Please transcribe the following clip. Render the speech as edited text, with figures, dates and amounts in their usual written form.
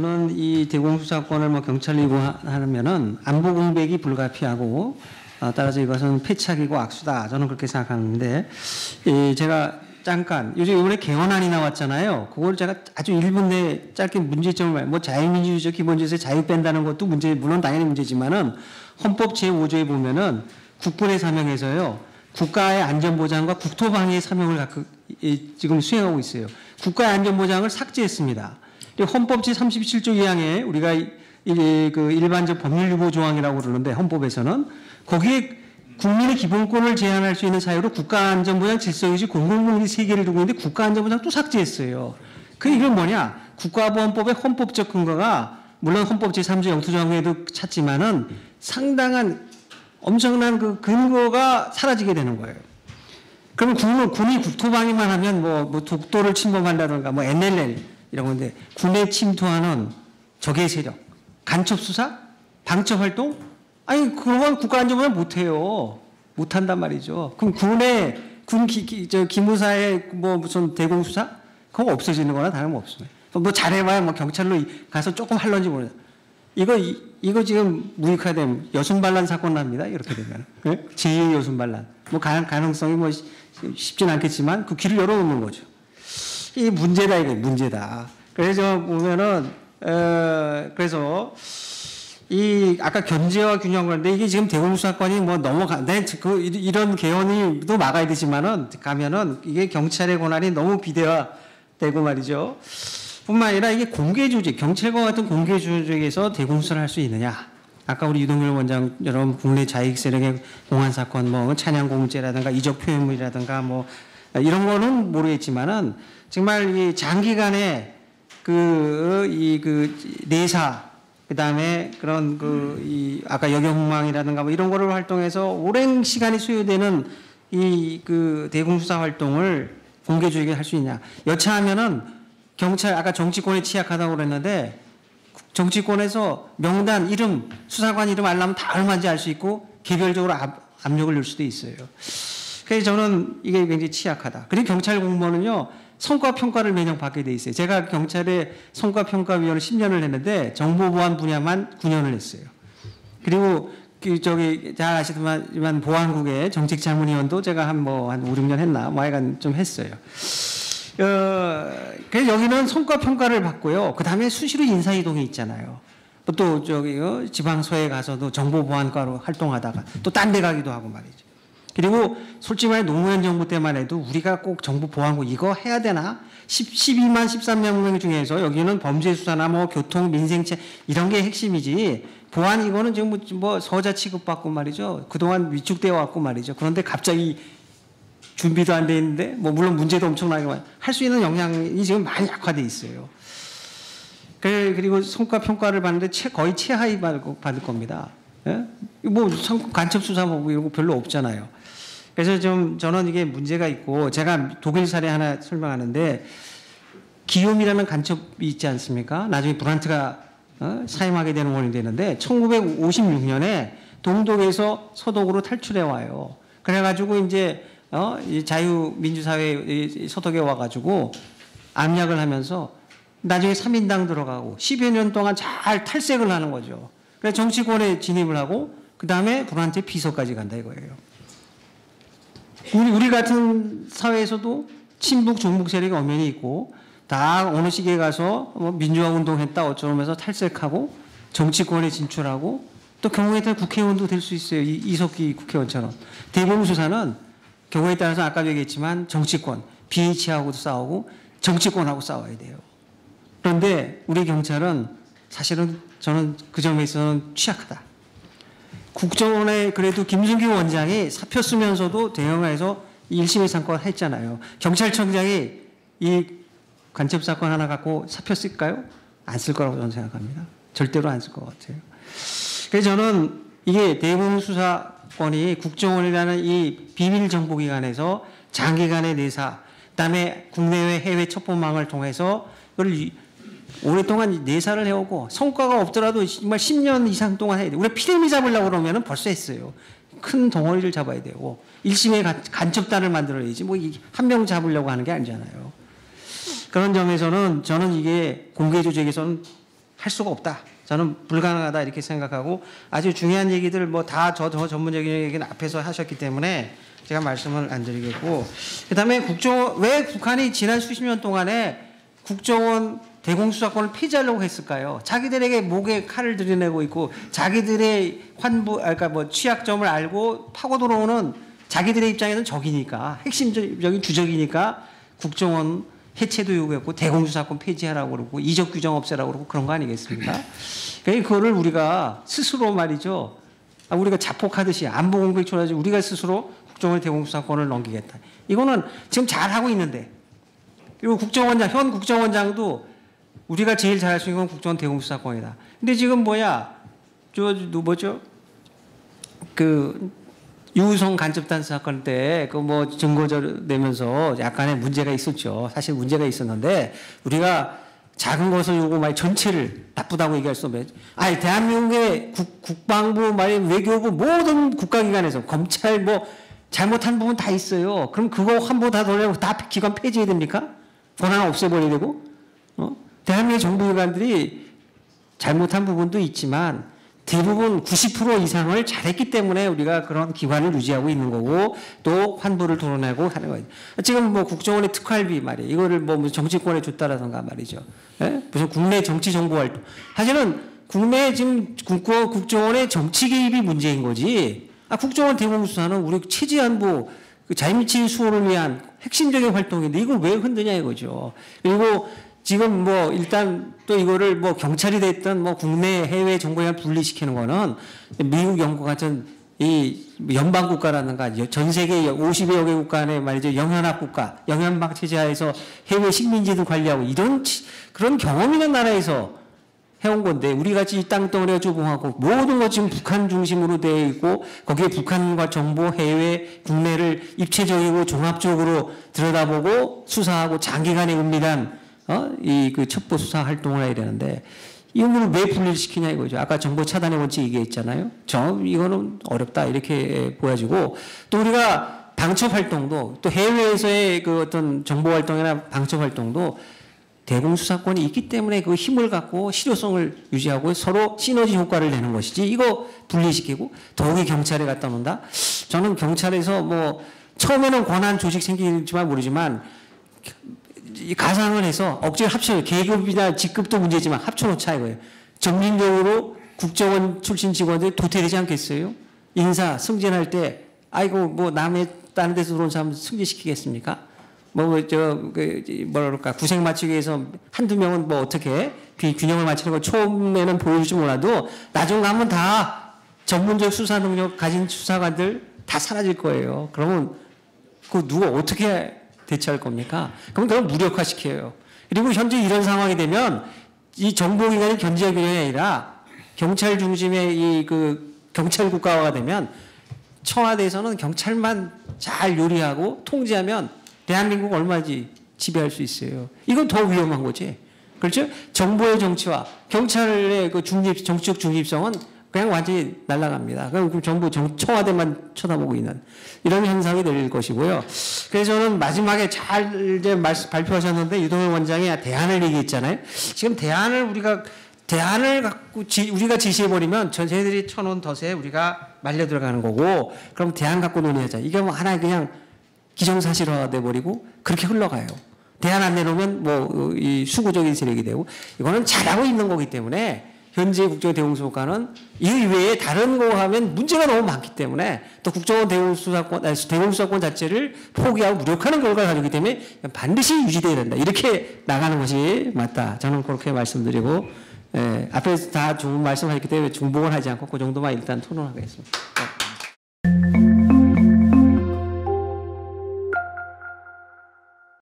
저는 이 대공수사권을 뭐 경찰이 하면은 안보 공백이 불가피하고 따라서 이것은 패착이고 악수다. 저는 그렇게 생각하는데 제가 잠깐 요즘 이번에 개헌안이 나왔잖아요. 그걸 제가 아주 1분 내에 짧게 문제점을 뭐 자유민주주의적 기본질서에 자유 뺀다는 것도 문제 물론 당연히 문제지만은 헌법 제5조에 보면은 국군의 사명에서요 국가의 안전보장과 국토방위의 사명을 갖고 지금 수행하고 있어요. 국가의 안전보장을 삭제했습니다. 헌법 제37조 2항에 우리가 그 일반적 법률유보 조항이라고 그러는데 헌법에서는 거기에 국민의 기본권을 제한할 수 있는 사유로 국가안전보장 질서유지 공공복리 3개를 두고 있는데 국가안전보장 또 삭제했어요. 이건 뭐냐? 국가보안법의 헌법적 근거가 물론 헌법 제3조 영토조항에도 찾지만은 상당한 엄청난 그 근거가 사라지게 되는 거예요. 그러면 군이 국토방위만 하면 뭐 독도를 침범한다든가 뭐 NLL 이런 건데 군에 침투하는 적의 세력, 간첩수사, 방첩활동? 아니 그건 국가안전보장 못해요. 못한단 말이죠. 그럼 군 기무사의 뭐 무슨 대공수사? 그거 없어지는 거나 다름없습니다. 뭐 잘해봐야 뭐 경찰로 가서 조금 할런지 모르겠어요. 이거 지금 무익화되면 여순반란 사건 납니다. 이렇게 되면. 네? 제2의 여순반란. 뭐 가능성이 뭐 쉽진 않겠지만 그 길을 열어놓는 거죠. 이게 문제다, 이게 문제다. 그래서 보면은, 그래서 아까 견제와 균형 그런데 이게 지금 대공수사권이 뭐 이런 개헌이 또 막아야 되지만은 가면은 이게 경찰의 권한이 너무 비대화되고 말이죠. 뿐만 아니라 이게 공개조직, 경찰과 같은 공개조직에서 대공수사를 할 수 있느냐. 아까 우리 유동열 원장처럼 국내 자익 세력의 공안 사건, 뭐 찬양공무죄라든가 이적 표현물이라든가 뭐 이런 거는 모르겠지만은 정말 이 장기간의 내사, 그 다음에 그런 아까 여경망이라든가 뭐 이런 거를 활동해서 오랜 시간이 소요되는 대공수사 활동을 공개조직에 할 수 있냐. 여차하면은 경찰, 아까 정치권에 취약하다고 그랬는데 정치권에서 명단, 이름, 수사관 이름 알려면 다 얼마인지 알 수 있고 개별적으로 압력을 넣을 수도 있어요. 그래서 저는 이게 굉장히 취약하다. 그리고 경찰 공무원은요, 성과평가를 매년 받게 돼 있어요. 제가 경찰의 성과평가위원을 10년을 했는데 정보보안 분야만 9년을 했어요. 그리고 잘 아시지만 보안국의 정책자문위원도 제가 한 5, 6년 했나? 뭐 하여간 좀 했어요. 그래서 여기는 성과평가를 받고요. 그 다음에 수시로 인사이동이 있잖아요. 또 지방서에 가서도 정보보안과로 활동하다가 또 딴 데 가기도 하고 말이죠. 그리고 솔직히 말해 노무현 정부 때만 해도 우리가 꼭 정보보안국 이거 해야 되나? 12만 13명 중에서 여기는 범죄수사나 뭐 교통, 민생체 이런 게 핵심이지 보안 이거는 지금 뭐 서자 취급받고 말이죠. 그동안 위축되어 왔고 말이죠. 그런데 갑자기 준비도 안 돼 있는데 뭐 물론 문제도 엄청나게 할 수 있는 역량이 지금 많이 약화돼 있어요. 그리고 성과평가를 받는데 거의 최하위 받을 겁니다. 예? 뭐 간첩 수사 뭐 이런 거 별로 없잖아요. 그래서 저는 이게 문제가 있고 제가 독일 사례 하나 설명하는데 기욤이라는 간첩이 있지 않습니까? 나중에 브란트가 사임하게 되는 원인이 되는데 1956년에 동독에서 서독으로 탈출해 와요. 그래가지고 이제 자유민주사회 서독에 와가지고 암약을 하면서 나중에 3인당 들어가고 10여 년 동안 잘 탈색을 하는 거죠. 그래서 정치권에 진입을 하고 그 다음에 불안한테 비서까지 간다 이거예요. 우리 같은 사회에서도 친북 종북 세력이 엄연히 있고 다 어느 시기에 가서 뭐 민주화 운동했다 어쩌면서 탈색하고 정치권에 진출하고 또 경우에 따라 국회의원도 될 수 있어요. 이석기 국회의원처럼. 대공수사는 경우에 따라서 아까 얘기했지만 정치권, BH하고도 싸우고 정치권하고 싸워야 돼요. 그런데 우리 경찰은 사실은 저는 그 점에 있어서는 취약하다. 국정원에 그래도 김순규 원장이 사표 쓰면서도 대형화해서 1심의 상권 했잖아요. 경찰청장이 이 간첩 사건 하나 갖고 사표 쓸까요? 안 쓸 거라고 저는 생각합니다. 절대로 안 쓸 것 같아요. 그래서 저는 이게 대공수사권이 국정원이라는 이 비밀정보기관에서 장기간의 내사, 그다음에 국내외 해외 첩보망을 통해서 그걸 오랫동안 내사를 해오고 성과가 없더라도 정말 10년 이상 동안 해야 돼요. 우리가 피레미 잡으려고 그러면 벌써 했어요. 큰 덩어리를 잡아야 되고 1심에 간첩단을 만들어야지 뭐 한 명 잡으려고 하는 게 아니잖아요. 그런 점에서는 저는 이게 공개조직에서는 할 수가 없다. 저는 불가능하다 이렇게 생각하고 아주 중요한 얘기들 뭐 다 저 전문적인 얘기는 앞에서 하셨기 때문에 제가 말씀을 안 드리겠고 그다음에 왜 북한이 지난 수십 년 동안에 국정원 대공수사권을 폐지하려고 했을까요? 자기들에게 목에 칼을 들이내고 있고 자기들의 그러니까 뭐 취약점을 알고 파고 들어오는 자기들의 입장에서는 적이니까 핵심적인 주적이니까 국정원 해체도 요구했고 대공수사권 폐지하라고 그러고 이적 규정 없애라고 그러고 그런 거 아니겠습니까? 그러니까 그거를 우리가 스스로 말이죠. 우리가 자폭하듯이 안보 공백 초라지 우리가 스스로 국정원 대공수사권을 넘기겠다. 이거는 지금 잘하고 있는데 그리고 현 국정원장도 우리가 제일 잘할 수 있는 건 국정원 대공수사권이다. 근데 지금 유우성 간첩단 사건 때 그 뭐 증거자료 내면서 약간의 문제가 있었죠. 사실 문제가 있었는데 우리가 작은 것을 요구 말 전체를 나쁘다고 얘기할 수 없어요. 아니 대한민국의 국방부 외교부 모든 국가기관에서 검찰 뭐 잘못한 부분 다 있어요. 그럼 그거 환부 다 돌려고 다 기관 폐지해야 됩니까? 권한 없애버려야 되고? 대한민국 정부기관들이 잘못한 부분도 있지만 대부분 90% 이상을 잘했기 때문에 우리가 그런 기관을 유지하고 있는 거고 또 환부를 도려내고 하는 거예요. 지금 뭐 국정원의 특활비 말이에요. 이거를 뭐 정치권에 줬다라던가 말이죠. 예? 무슨 국내 정치 정보 활동. 사실은 국내 지금 국정원의 정치 개입이 문제인 거지. 국정원 대공수사는 우리 체제안보 자유민주주의 수호를 위한 핵심적인 활동인데 이걸 왜 흔드냐 이거죠. 그리고 지금 뭐 일단 또 이거를 뭐 경찰이 됐든 뭐 국내 해외 정보기관 분리시키는 거는 미국 영국 같은 이 연방 국가라든가 전 세계 50여 개 국가 안에 말이죠 영연합 국가, 영연방 체제하에서 해외 식민지들 관리하고 이런 그런 경험 있는 나라에서 해온 건데 우리 같이 이 땅덩어리가 좁응하고 모든 것 지금 북한 중심으로 되어 있고 거기에 북한과 정보, 해외, 국내를 입체적이고 종합적으로 들여다보고 수사하고 장기간에 은밀한 그 첩보 수사 활동을 해야 되는데 이거를 왜 분리를 시키냐 이거죠. 아까 정보 차단의 원칙 얘기했잖아요. 이거는 어렵다 이렇게 보여지고 또 우리가 방첩 활동도 또 해외에서의 그 어떤 정보 활동이나 방첩 활동도 대공수사권이 있기 때문에 그 힘을 갖고 실효성을 유지하고 서로 시너지 효과를 내는 것이지 이거 분리시키고 더욱이 경찰에 갖다 놓는다. 저는 경찰에서 뭐 처음에는 권한 조직 생기지만 모르지만 가상을 해서 억지로 합쳐 계급이나 직급도 문제지만 합쳐놓자 이거예요. 점진적으로 국정원 출신 직원들이 도태되지 않겠어요? 인사 승진할 때 아이고 뭐 남의 다른 데서 들어온 사람 승진시키겠습니까? 뭐랄까 구색 맞추기 위해서 한두 명은 뭐 어떻게 균형을 맞추는 거 처음에는 보여줄지 몰라도 나중 가면 다 전문적 수사 능력 가진 수사관들 다 사라질 거예요. 그러면 그 누가 어떻게 대처할 겁니까? 그럼 그걸 무력화시켜요. 그리고 현재 이런 상황이 되면 이 정보기관이 견제 균형이 아니라 경찰 중심의 이 그 경찰 국가화가 되면 청와대에서는 경찰만 잘 요리하고 통제하면 대한민국 얼마지 지배할 수 있어요. 이건 더 위험한 거지. 그렇죠? 정보의 정치화, 경찰의 그 정치적 중립성은 그냥 완전히 날아갑니다. 그럼 정부 청와대만 쳐다보고 있는 이런 현상이 될 것이고요. 그래서 저는 마지막에 잘 이제 발표하셨는데 유동현 원장이 대안을 얘기했잖아요. 지금 대안을 갖고 우리가 제시해버리면 저희들이 쳐놓은 덫에 우리가 말려 들어가는 거고 그럼 대안 갖고 논의하자. 이게 뭐 하나의 그냥 기정사실화 돼버리고 그렇게 흘러가요. 대안 안 내놓으면 뭐 이 수구적인 세력이 되고 이거는 잘하고 있는 거기 때문에 현재 국정원 대공수사권은 이 외에 다른 거 하면 문제가 너무 많기 때문에 또 국정원 대공수사권 자체를 포기하고 무력화하는 결과를 가지기 때문에 반드시 유지돼야 된다. 이렇게 나가는 것이 맞다. 저는 그렇게 말씀드리고 앞에서 다 좋은 말씀하셨기 때문에 중복을 하지 않고 그 정도만 일단 토론하겠습니다.